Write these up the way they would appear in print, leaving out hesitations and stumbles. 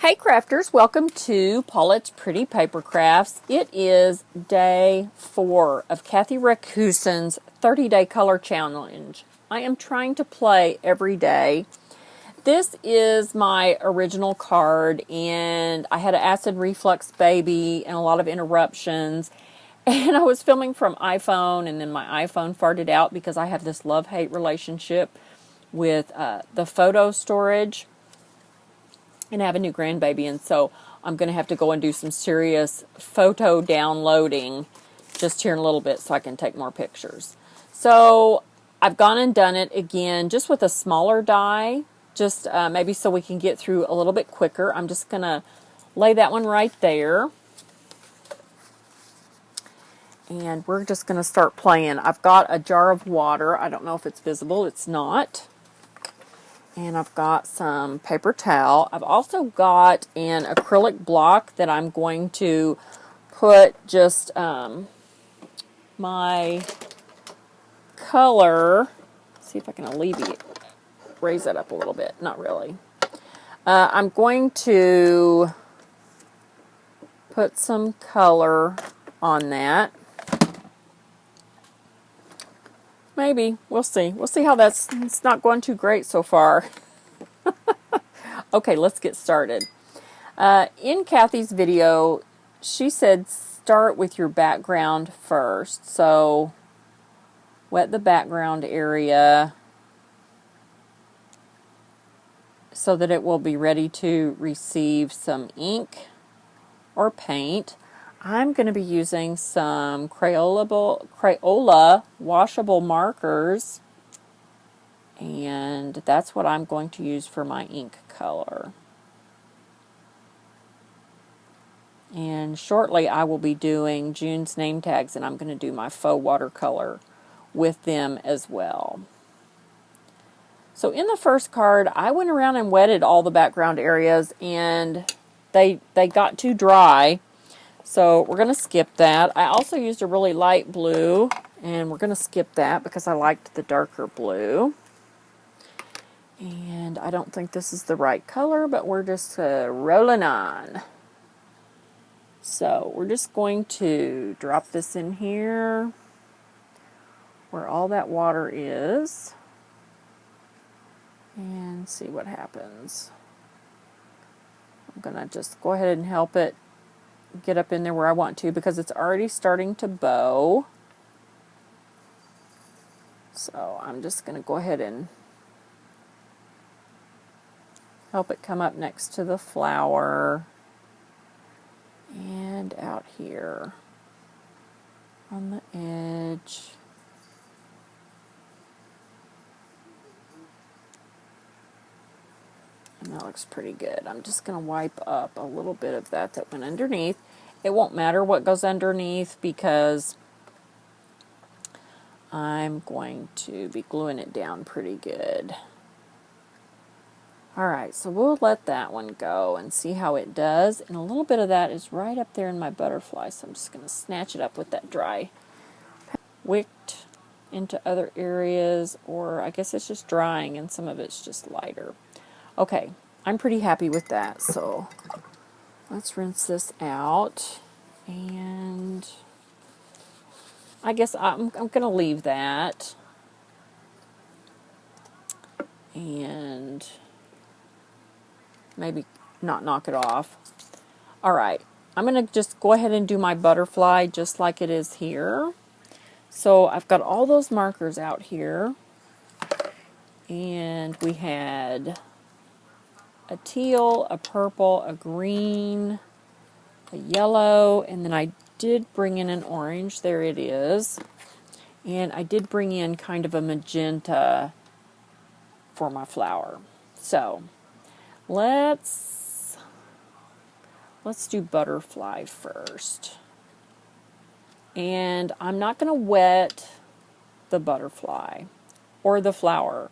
Hey crafters, welcome to Paulette's Pretty Paper Crafts. It is day 4 of Kathy Rakuson's 30-day color challenge. I am trying to play every day. This is my original card, and I had an acid reflux baby and a lot of interruptions. And I was filming from iPhone, and then my iPhone farted out because I have this love-hate relationship with the photo storage. And I have a new grandbaby, and so I'm going to have to go and do some serious photo downloading just here in a little bit so I can take more pictures. So I've gone and done it again just with a smaller die, just maybe so we can get through a little bit quicker. I'm just going to lay that one right there. And we're just going to start playing. I've got a jar of water. I don't know if it's visible. It's not. And I've got some paper towel. I've also got an acrylic block that I'm going to put just my color. See if I can raise that up a little bit. Not really. I'm going to put some color on that. Maybe. We'll see. We'll see how it's not going too great so far. Okay, let's get started. In Kathy's video, she said start with your background first. So, wet the background area so that it will be ready to receive some ink or paint. I'm going to be using some Crayola Washable markers, and that's what I'm going to use for my ink color. And shortly I will be doing June's name tags, and I'm going to do my faux watercolor with them as well. So in the first card, I went around and wetted all the background areas, and they got too dry. So we're going to skip that. I also used a really light blue, and we're going to skip that because I liked the darker blue. And I don't think this is the right color, but we're just rolling on. So we're just going to drop this in here where all that water is and see what happens. I'm going to just go ahead and help it get up in there where I want to because it's already starting to bow. So I'm just going to go ahead and help it come up next to the flower and out here on the edge. And that looks pretty good. I'm just going to wipe up a little bit of that went underneath. It won't matter what goes underneath because I'm going to be gluing it down pretty good. Alright, so we'll let that one go and see how it does. And a little bit of that is right up there in my butterfly, so I'm just going to snatch it up with that dry wicked into other areas, or I guess it's just drying and some of it's just lighter. Okay, I'm pretty happy with that, so let's rinse this out, and I guess I'm going to leave that, and maybe not knock it off. Alright, I'm going to just go ahead and do my butterfly just like it is here. So I've got all those markers out here, and we had a teal, a purple, a green, a yellow, and then I did bring in an orange. There it is. And I did bring in kind of a magenta for my flower. So let's do butterfly first. And I'm not going to wet the butterfly or the flower.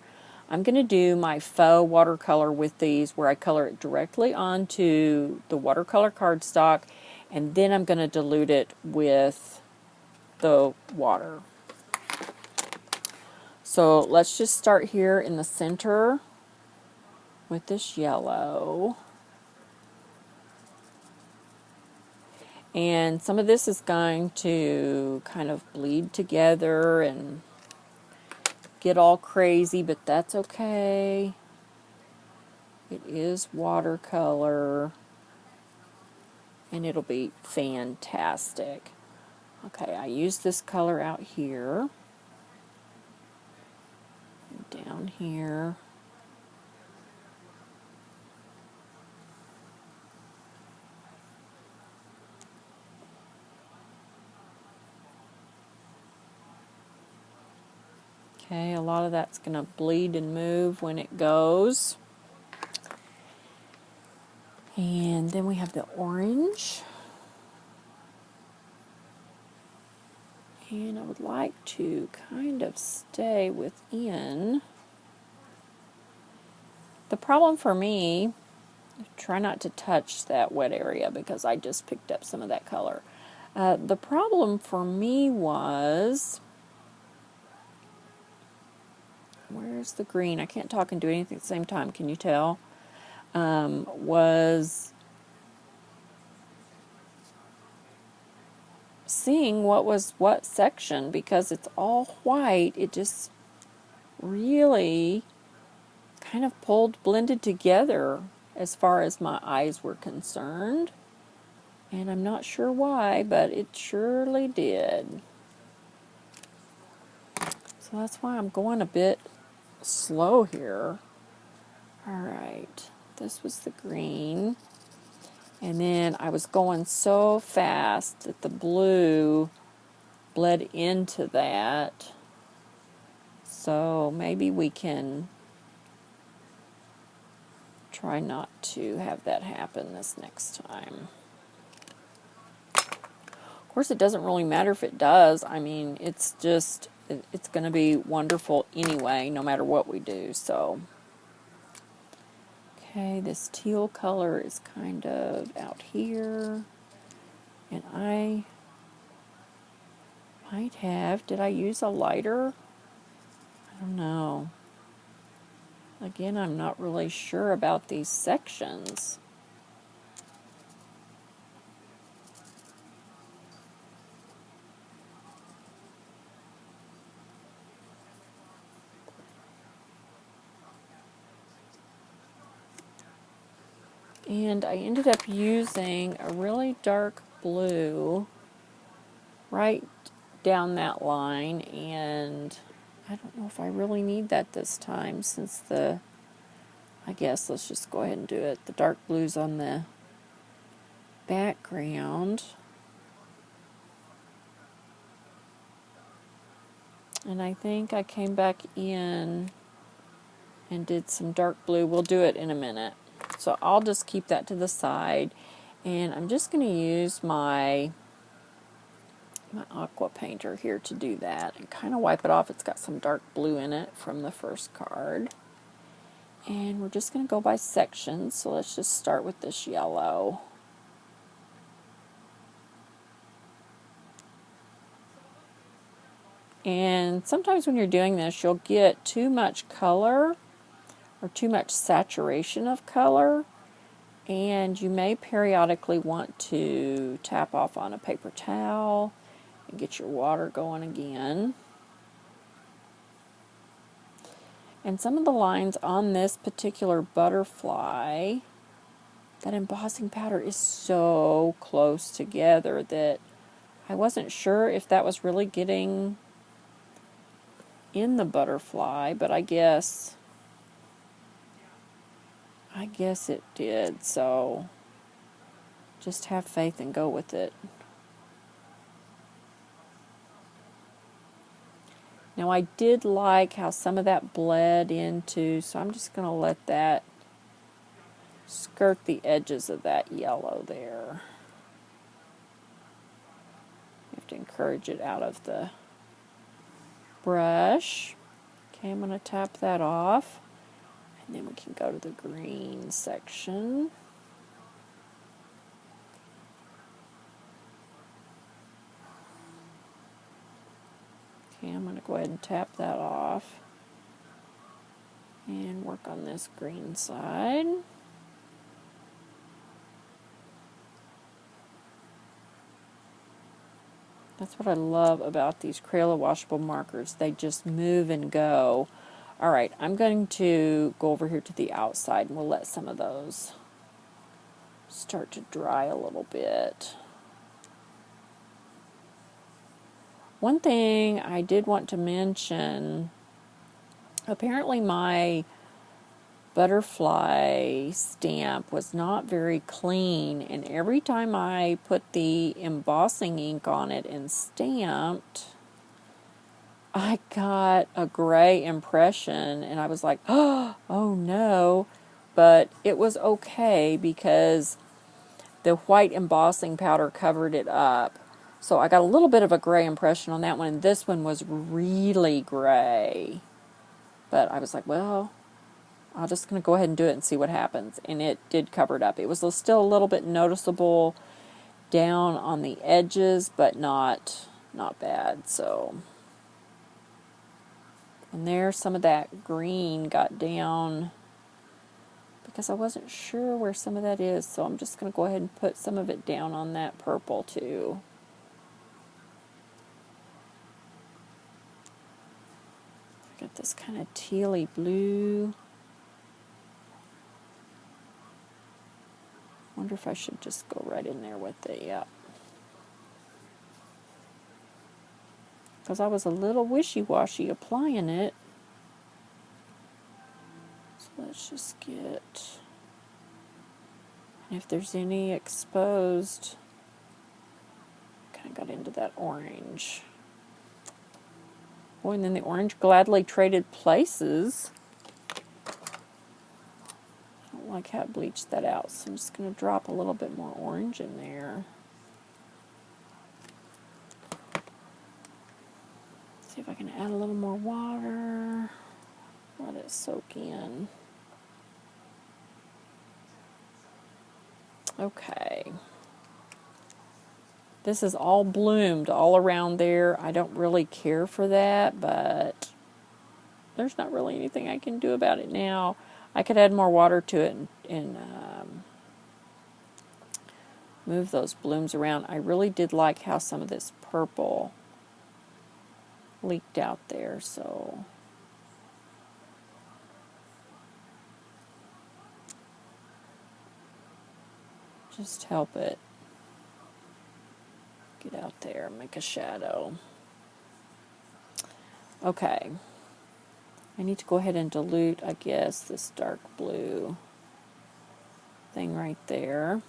I'm going to do my faux watercolor with these where I color it directly onto the watercolor cardstock, and then I'm going to dilute it with the water. So let's just start here in the center with this yellow. And some of this is going to kind of bleed together and get all crazy, but that's okay. It is watercolor, and it'll be fantastic. Okay, I use this color out here, down here. Okay, a lot of that's going to bleed and move when it goes. And then we have the orange. And I would like to kind of stay within. The problem for me, try not to touch that wet area because I just picked up some of that color. The problem for me was, where's the green? I can't talk and do anything at the same time, can you tell? Was seeing what was what section, because it's all white. It just really kind of blended together as far as my eyes were concerned. And I'm not sure why, but it surely did. So that's why I'm going a bit slow here. Alright, this was the green. And then I was going so fast that the blue bled into that. So maybe we can try not to have that happen this next time. Of course, it doesn't really matter if it does. I mean, it's just, it's going to be wonderful anyway, no matter what we do. So, okay, this teal color is kind of out here. And I might have, did I use a lighter? I don't know. Again, I'm not really sure about these sections. And I ended up using a really dark blue right down that line, and I don't know if I really need that this time since I guess let's just go ahead and do it. The dark blue's on the background. And I think I came back in and did some dark blue. We'll do it in a minute. So I'll just keep that to the side. And I'm just going to use my Aqua painter here to do that and kind of wipe it off. It's got some dark blue in it from the first card. And we're just going to go by sections. So let's just start with this yellow. And sometimes when you're doing this, you'll get too much color or too much saturation of color, and you may periodically want to tap off on a paper towel and get your water going again. And some of the lines on this particular butterfly, that embossing powder is so close together that I wasn't sure if that was really getting in the butterfly, but I guess it did, so just have faith and go with it. Now I did like how some of that bled into, so I'm just going to let that skirt the edges of that yellow there. You have to encourage it out of the brush. Okay, I'm going to tap that off. And then we can go to the green section. Okay, I'm going to go ahead and tap that off and work on this green side. That's what I love about these Crayola washable markers. They just move and go. Alright, I'm going to go over here to the outside and we'll let some of those start to dry a little bit. One thing I did want to mention, apparently my butterfly stamp was not very clean, and every time I put the embossing ink on it and stamped, I got a gray impression, and I was like, oh no, but it was okay because the white embossing powder covered it up. So I got a little bit of a gray impression on that one, and this one was really gray. But I was like, well, I'm just going to go ahead and do it and see what happens. And it did cover it up. It was still a little bit noticeable down on the edges, but not bad. So, and there some of that green got down because I wasn't sure where some of that is. So I'm just going to go ahead and put some of it down on that purple too. Got this kind of tealy blue. Wonder if I should just go right in there with the, yeah. Because I was a little wishy-washy applying it. So let's just get, if there's any exposed, kind of got into that orange. Oh, and then the orange gladly traded places. I don't like how it bleached that out, so I'm just going to drop a little bit more orange in there. See if I can add a little more water. Let it soak in. Okay. This is all bloomed all around there. I don't really care for that, but there's not really anything I can do about it now. I could add more water to it and move those blooms around. I really did like how some of this purple leaked out there, so just help it get out there, make a shadow. Okay, I need to go ahead and dilute, I guess, this dark blue thing right there.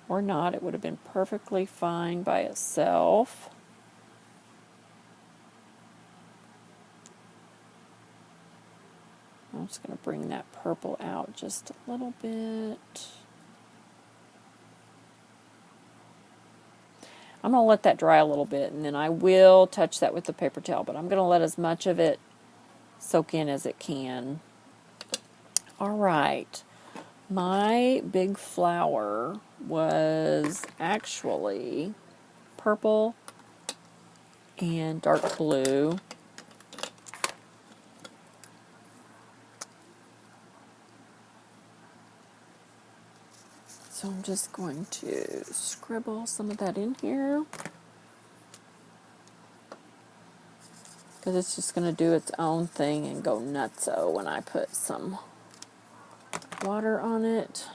Or not, it would have been perfectly fine by itself. I'm just going to bring that purple out just a little bit. I'm going to let that dry a little bit, and then I will touch that with the paper towel, but I'm going to let as much of it soak in as it can. All right. My big flower was actually purple and dark blue. So I'm just going to scribble some of that in here, because it's just going to do its own thing and go nutso when I put some water on it.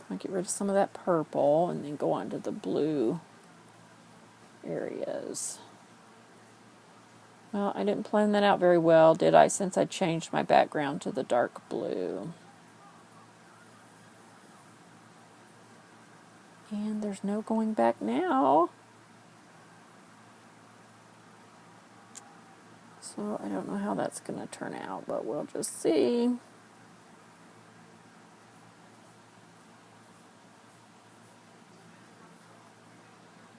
I'll get rid of some of that purple and then go on to the blue areas. Well, I didn't plan that out very well, did I, since I changed my background to the dark blue. And there's no going back now. So I don't know how that's going to turn out, but we'll just see.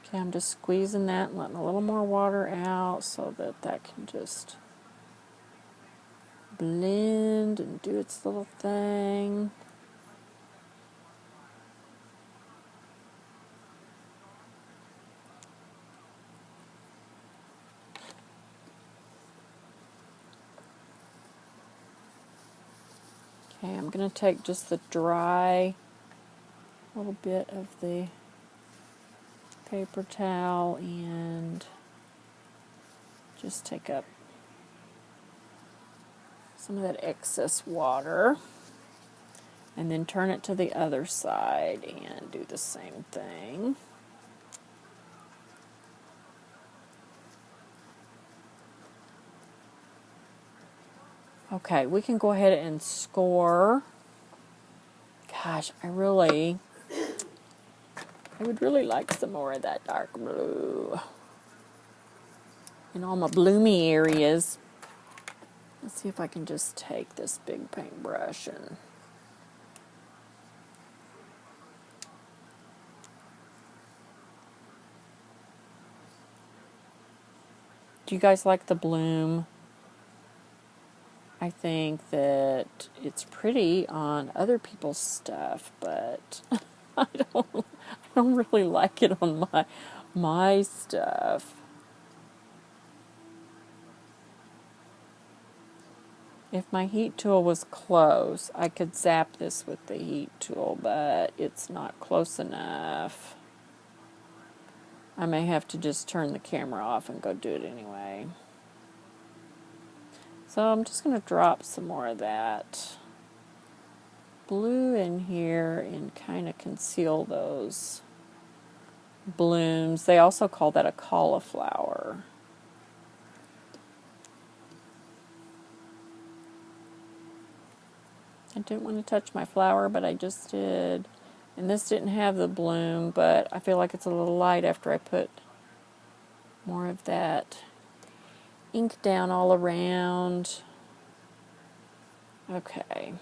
Okay, I'm just squeezing that and letting a little more water out so that that can just blend and do its little thing. Okay, I'm going to take just the dry little bit of the paper towel and just take up some of that excess water, and then turn it to the other side and do the same thing. Okay, we can go ahead and score. Gosh, I would really like some more of that dark blue in all my bloomy areas. Let's see if I can just take this big paintbrush and do you guys like the bloom? I think that it's pretty on other people's stuff, but I don't really like it on my stuff. If my heat tool was close, I could zap this with the heat tool, but it's not close enough. I may have to just turn the camera off and go do it anyway. So I'm just going to drop some more of that blue in here and kind of conceal those blooms. They also call that a cauliflower. I didn't want to touch my flower, but I just did. And this didn't have the bloom, but I feel like it's a little light after I put more of that ink down all around. Okay.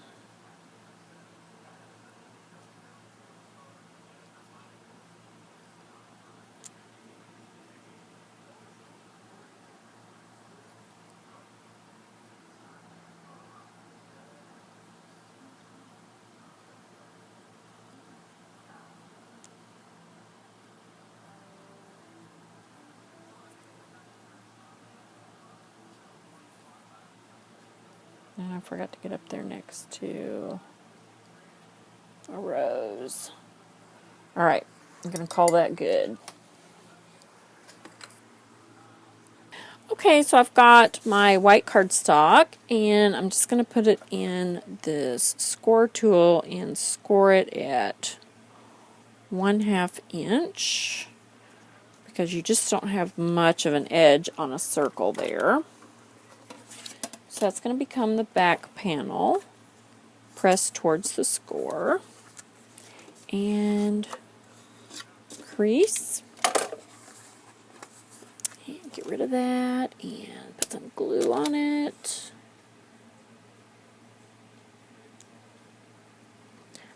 And I forgot to get up there next to a rose. All right, I'm going to call that good. Okay, so I've got my white cardstock, and I'm just going to put it in this score tool and score it at 1/2 inch because you just don't have much of an edge on a circle there. So that's going to become the back panel, pressed towards the score, and crease, and get rid of that, and put some glue on it.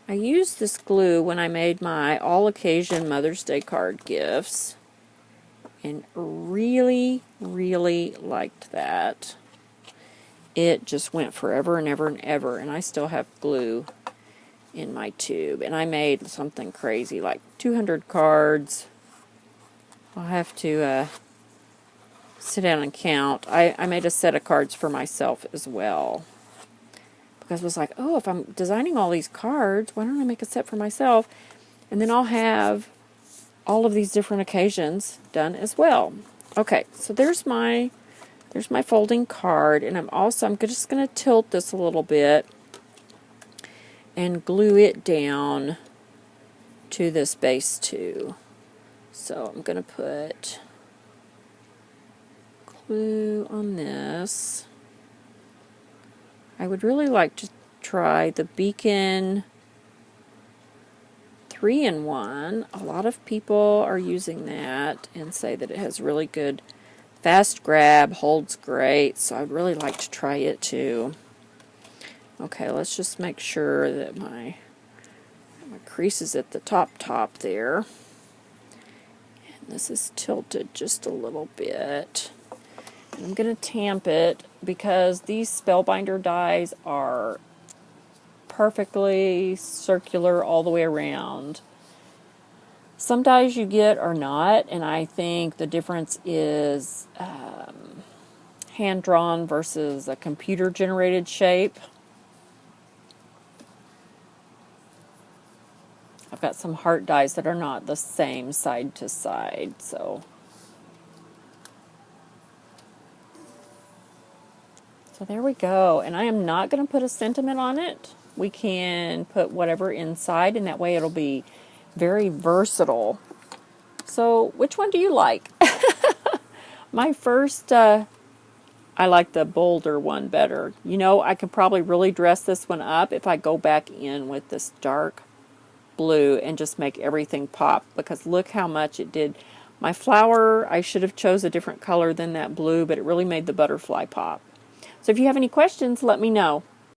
I used this glue when I made my all-occasion Mother's Day card gifts, and really, really liked that. It just went forever and ever and ever, and I still have glue in my tube. And I made something crazy, like 200 cards. I'll have to sit down and count. I made a set of cards for myself as well. Because I was like, oh, if I'm designing all these cards, why don't I make a set for myself? And then I'll have all of these different occasions done as well. Okay, so there's my folding card, and I'm just going to tilt this a little bit and glue it down to this base too. So I'm going to put glue on this. I would really like to try the Beacon 3-in-1. A lot of people are using that and say that it has really good fast grab, holds great, so I'd really like to try it too. Okay, let's just make sure that my crease is at the top there. And this is tilted just a little bit. And I'm going to tamp it because these Spellbinder dies are perfectly circular all the way around. Some dies you get are not, and I think the difference is hand-drawn versus a computer-generated shape. I've got some heart dies that are not the same side to side, so there we go. And I am not going to put a sentiment on it. We can put whatever inside, and that way it'll be very versatile. So which one do you like? My first, I like the bolder one better. You know, I could probably really dress this one up if I go back in with this dark blue and just make everything pop, because look how much it did. My flower, I should have chose a different color than that blue, but it really made the butterfly pop. So if you have any questions, let me know.